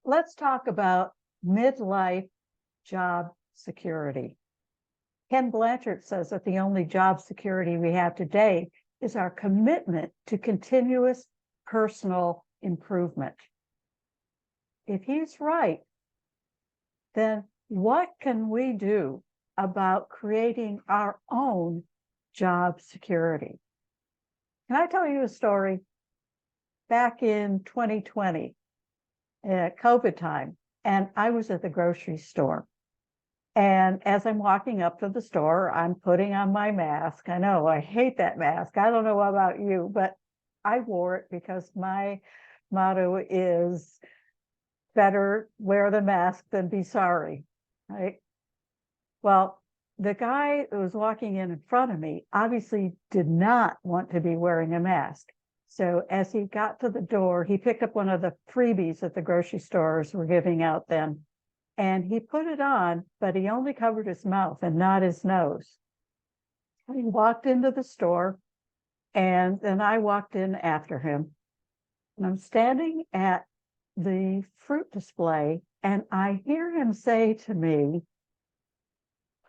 let's talk about midlife job security. Ken Blanchard says that the only job security we have today is our commitment to continuous personal improvement. If he's right, then what can we do about creating our own job security? Can I tell you a story? Back in 2020, COVID time, and I was at the grocery store. And as I'm walking up to the store, I'm putting on my mask. I know I hate that mask. I don't know about you, but I wore it because my motto is better wear the mask than be sorry, right? Well, the guy who was walking in front of me obviously did not want to be wearing a mask. So as he got to the door, he picked up one of the freebies that the grocery stores were giving out then. And he put it on, but he only covered his mouth and not his nose. He walked into the store, and then I walked in after him. And I'm standing at the fruit display, and I hear him say to me,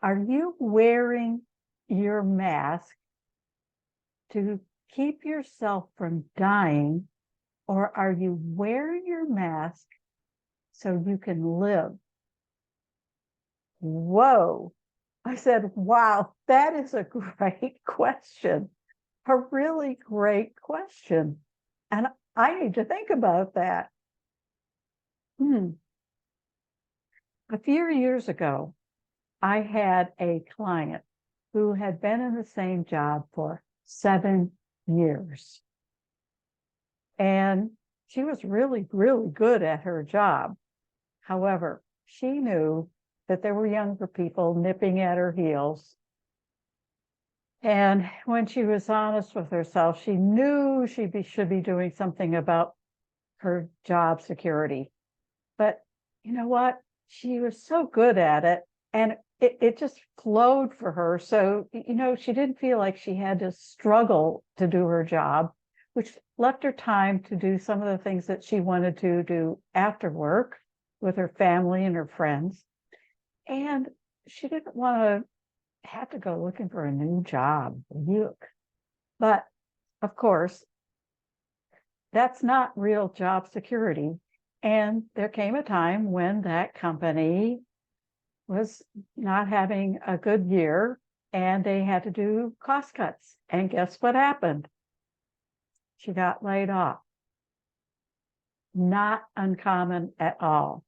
"Are you wearing your mask to keep yourself from dying, or are you wearing your mask so you can live?" Whoa. I said, wow, that is a great question. A really great question. And I need to think about that. A few years ago, I had a client who had been in the same job for 7 years. And she was really, really good at her job. However, she knew that there were younger people nipping at her heels. And when she was honest with herself, she knew she should be doing something about her job security. But you know what? She was so good at it, and it just flowed for her. So, she didn't feel like she had to struggle to do her job, which left her time to do some of the things that she wanted to do after work with her family and her friends. And she didn't want to have to go looking for a new job. Yuck. But of course, that's not real job security. And there came a time when that company was not having a good year and they had to do cost cuts. And guess what happened? She got laid off. Not uncommon at all.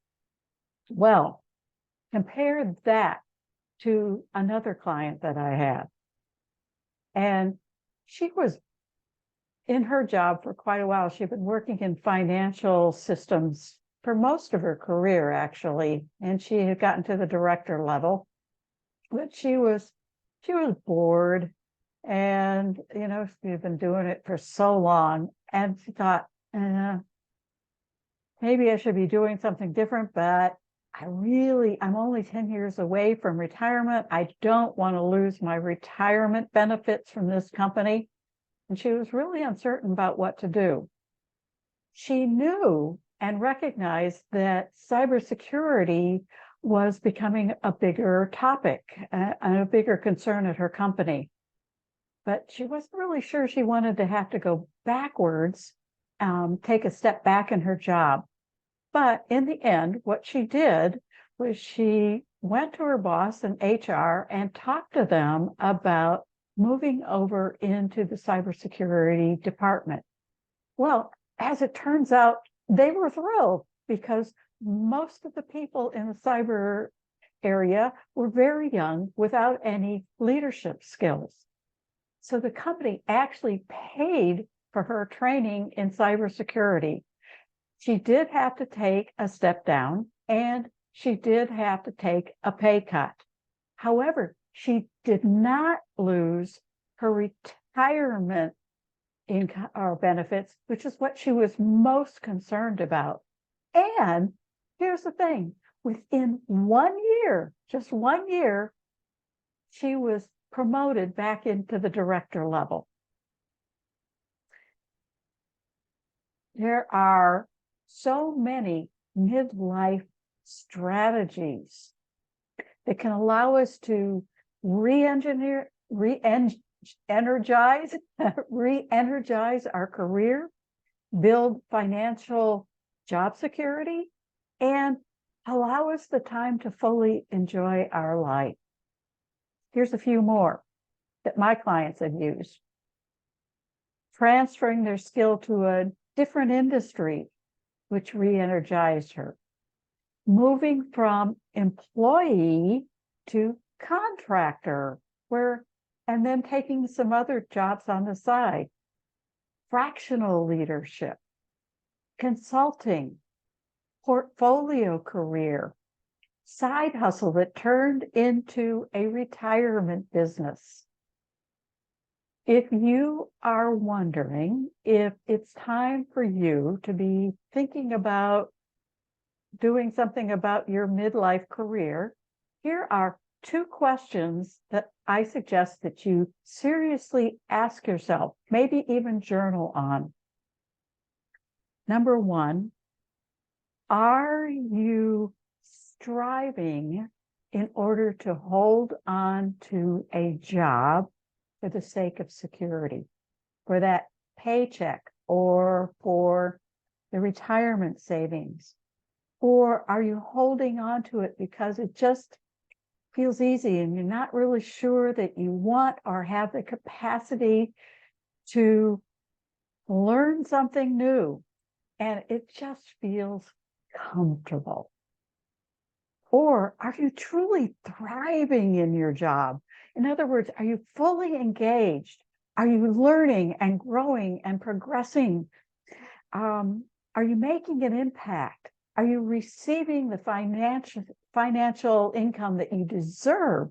Well, compare that to another client that I had. And she was in her job for quite a while. She'd been working in financial systems for most of her career, actually. And she had gotten to the director level. But she was bored. And, she'd been doing it for so long. And she thought, maybe I should be doing something different, but I'm only 10 years away from retirement. I don't want to lose my retirement benefits from this company. And she was really uncertain about what to do. She knew and recognized that cybersecurity was becoming a bigger topic and a bigger concern at her company. But she wasn't really sure she wanted to have to go backwards, take a step back in her job. But in the end, what she did was she went to her boss in HR and talked to them about moving over into the cybersecurity department. Well, as it turns out, they were thrilled because most of the people in the cyber area were very young without any leadership skills. So the company actually paid for her training in cybersecurity. She did have to take a step down and she did have to take a pay cut. However, she did not lose her retirement income or benefits, which is what she was most concerned about. And here's the thing, within 1 year, just 1 year, she was promoted back into the director level. There are so many midlife strategies that can allow us to re-energize our career, build financial job security, and allow us the time to fully enjoy our life. Here's a few more that my clients have used. Transferring their skill to a different industry, which re-energized her. Moving from employee to contractor, and then taking some other jobs on the side. Fractional leadership, consulting, portfolio career, side hustle that turned into a retirement business. If you are wondering if it's time for you to be thinking about doing something about your midlife career, here are 2 questions that I suggest that you seriously ask yourself, maybe even journal on. Number 1, are you striving in order to hold on to a job for the sake of security, for that paycheck or for the retirement savings? Or are you holding on to it because it just feels easy and you're not really sure that you want or have the capacity to learn something new and it just feels comfortable? Or are you truly thriving in your job? In other words, are you fully engaged? Are you learning and growing and progressing? Are you making an impact? Are you receiving the financial income that you deserve?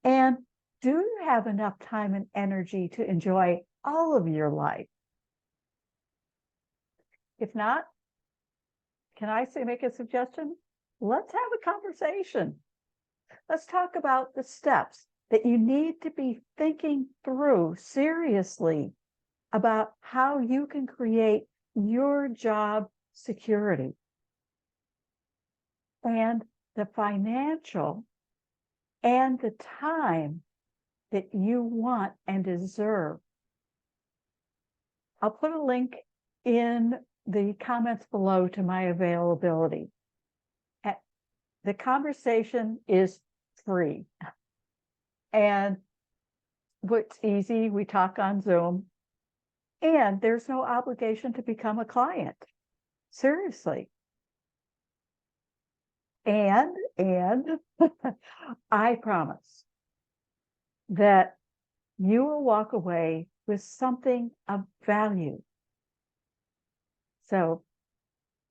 And do you have enough time and energy to enjoy all of your life? If not, can I make a suggestion? Let's have a conversation. Let's talk about the steps that you need to be thinking through seriously about how you can create your job security and the financial and the time that you want and deserve. I'll put a link in the comments below to my availability. The conversation is free. And what's easy, we talk on Zoom, and there's no obligation to become a client. Seriously. And I promise that you will walk away with something of value. So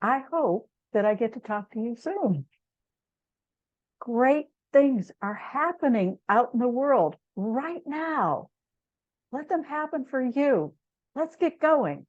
I hope that I get to talk to you soon. Great things are happening out in the world right now. Let them happen for you. Let's get going.